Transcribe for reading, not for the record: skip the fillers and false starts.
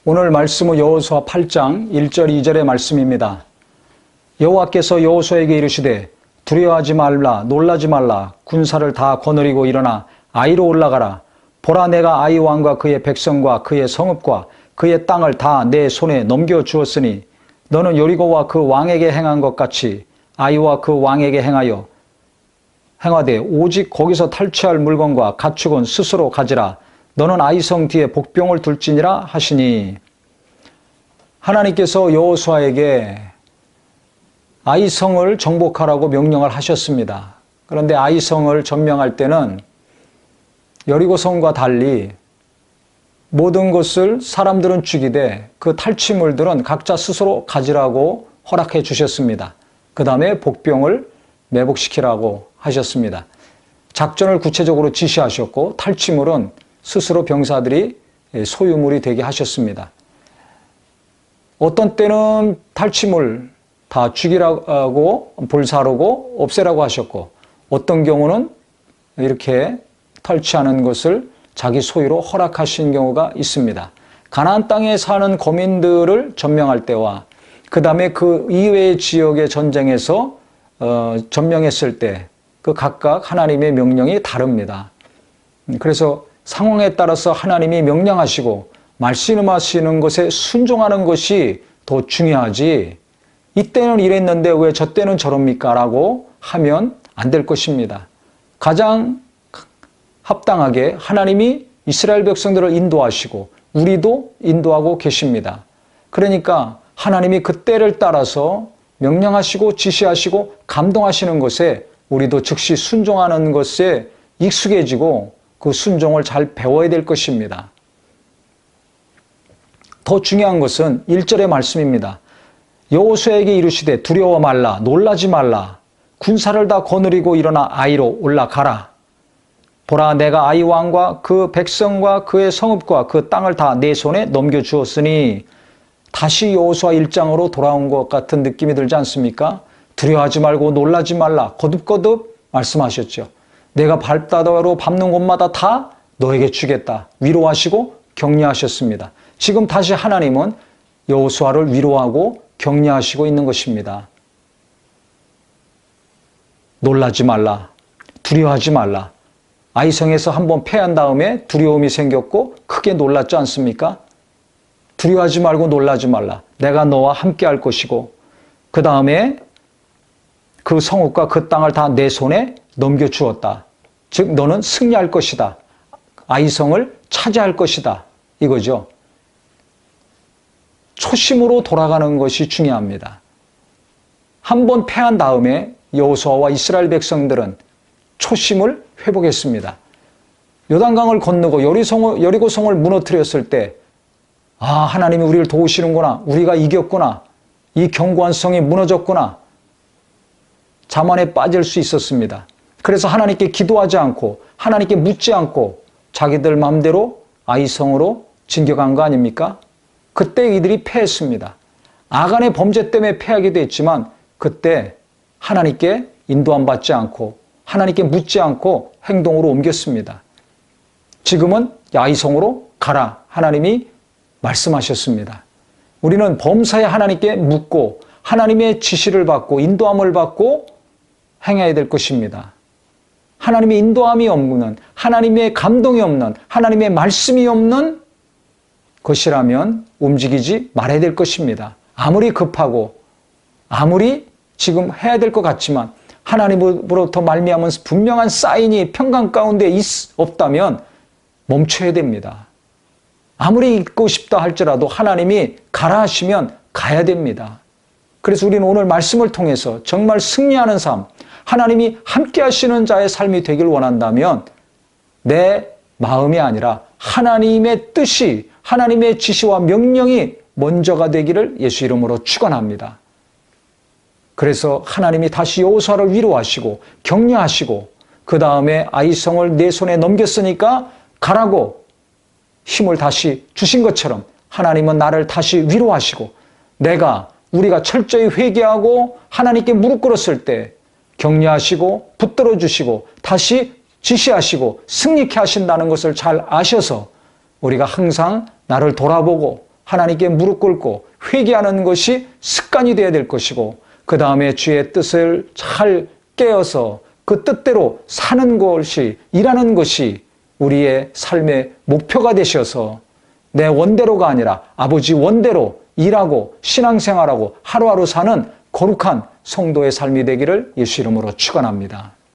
오늘 말씀은 여호수아 8장 1절 2절의 말씀입니다. 여호와께서 여호수아에게 이르시되 두려워하지 말라 놀라지 말라 군사를 다 거느리고 일어나 아이로 올라가라. 보라 내가 아이 왕과 그의 백성과 그의 성읍과 그의 땅을 다 내 손에 넘겨주었으니 너는 여리고와 그 왕에게 행한 것 같이 아이와 그 왕에게 행하되 오직 거기서 탈취할 물건과 가축은 스스로 가지라. 너는 아이성 뒤에 복병을 둘지니라 하시니, 하나님께서 여호수아에게 아이성을 정복하라고 명령을 하셨습니다. 그런데 아이성을 점령할 때는 여리고성과 달리 모든 것을 사람들은 죽이되 그 탈취물들은 각자 스스로 가지라고 허락해 주셨습니다. 그 다음에 복병을 매복시키라고 하셨습니다. 작전을 구체적으로 지시하셨고 탈취물은 스스로 병사들이 소유물이 되게 하셨습니다. 어떤 때는 탈취물 다 죽이라고 불사르고 없애라고 하셨고, 어떤 경우는 이렇게 탈취하는 것을 자기 소유로 허락하신 경우가 있습니다. 가나안 땅에 사는 거민들을 점령할 때와 그 다음에 그 이외의 지역의 전쟁에서 점령했을 때 그 각각 하나님의 명령이 다릅니다. 그래서 상황에 따라서 하나님이 명령하시고 말씀하시는 것에 순종하는 것이 더 중요하지, 이때는 이랬는데 왜 저 때는 저럽니까? 라고 하면 안 될 것입니다. 가장 합당하게 하나님이 이스라엘 백성들을 인도하시고 우리도 인도하고 계십니다. 그러니까 하나님이 그 때를 따라서 명령하시고 지시하시고 감동하시는 것에 우리도 즉시 순종하는 것에 익숙해지고 그 순종을 잘 배워야 될 것입니다. 더 중요한 것은 1절의 말씀입니다. 여호수아에게 이르시되 두려워 말라 놀라지 말라 군사를 다 거느리고 일어나 아이로 올라가라. 보라 내가 아이 왕과 그 백성과 그의 성읍과 그 땅을 다 내 손에 넘겨주었으니, 다시 여호수아 1장으로 돌아온 것 같은 느낌이 들지 않습니까? 두려워하지 말고 놀라지 말라 거듭거듭 말씀하셨죠. 내가 발바닥으로 밟는 곳마다 다 너에게 주겠다 위로하시고 격려하셨습니다. 지금 다시 하나님은 여호수아를 위로하고 격려하시고 있는 것입니다. 놀라지 말라, 두려워하지 말라. 아이성에서 한번 패한 다음에 두려움이 생겼고 크게 놀랐지 않습니까? 두려워하지 말고 놀라지 말라. 내가 너와 함께 할 것이고 그 다음에 그 성읍과 그 땅을 다 내 손에 넘겨주었다. 즉 너는 승리할 것이다. 아이성을 차지할 것이다. 이거죠. 초심으로 돌아가는 것이 중요합니다. 한번 패한 다음에 여호수아와 이스라엘 백성들은 초심을 회복했습니다. 요단강을 건너고 여리고성을 무너뜨렸을 때 하나님이 우리를 도우시는구나. 우리가 이겼구나. 이 견고한 성이 무너졌구나. 자만에 빠질 수 있었습니다. 그래서 하나님께 기도하지 않고 하나님께 묻지 않고 자기들 마음대로 아이성으로 진격한 거 아닙니까? 그때 이들이 패했습니다. 아간의 범죄 때문에 패하기도 했지만 그때 하나님께 인도함 받지 않고 하나님께 묻지 않고 행동으로 옮겼습니다. 지금은 아이성으로 가라. 하나님이 말씀하셨습니다. 우리는 범사에 하나님께 묻고 하나님의 지시를 받고 인도함을 받고 행해야 될 것입니다. 하나님의 인도함이 없는, 하나님의 감동이 없는, 하나님의 말씀이 없는 것이라면 움직이지 말아야 될 것입니다. 아무리 급하고 아무리 지금 해야 될 것 같지만 하나님으로부터 말미암은 분명한 사인이 평강 가운데 없다면 멈춰야 됩니다. 아무리 있고 싶다 할지라도 하나님이 가라 하시면 가야 됩니다. 그래서 우리는 오늘 말씀을 통해서 정말 승리하는 삶, 하나님이 함께 하시는 자의 삶이 되길 원한다면 내 마음이 아니라 하나님의 뜻이, 하나님의 지시와 명령이 먼저가 되기를 예수 이름으로 축원합니다. 그래서 하나님이 다시 여호수아를 위로하시고 격려하시고 그 다음에 아이성을 내 손에 넘겼으니까 가라고 힘을 다시 주신 것처럼 하나님은 나를 다시 위로하시고 우리가 철저히 회개하고 하나님께 무릎 꿇었을 때 격려하시고 붙들어 주시고 다시 지시하시고 승리케 하신다는 것을 잘 아셔서 우리가 항상 나를 돌아보고 하나님께 무릎 꿇고 회개하는 것이 습관이 되어야 될 것이고, 그 다음에 주의 뜻을 잘 깨어서 그 뜻대로 사는 것이, 일하는 것이 우리의 삶의 목표가 되셔서 내 원대로가 아니라 아버지 원대로 일하고 신앙생활하고 하루하루 사는 거룩한 성도의 삶이 되기를 예수 이름으로 축원합니다.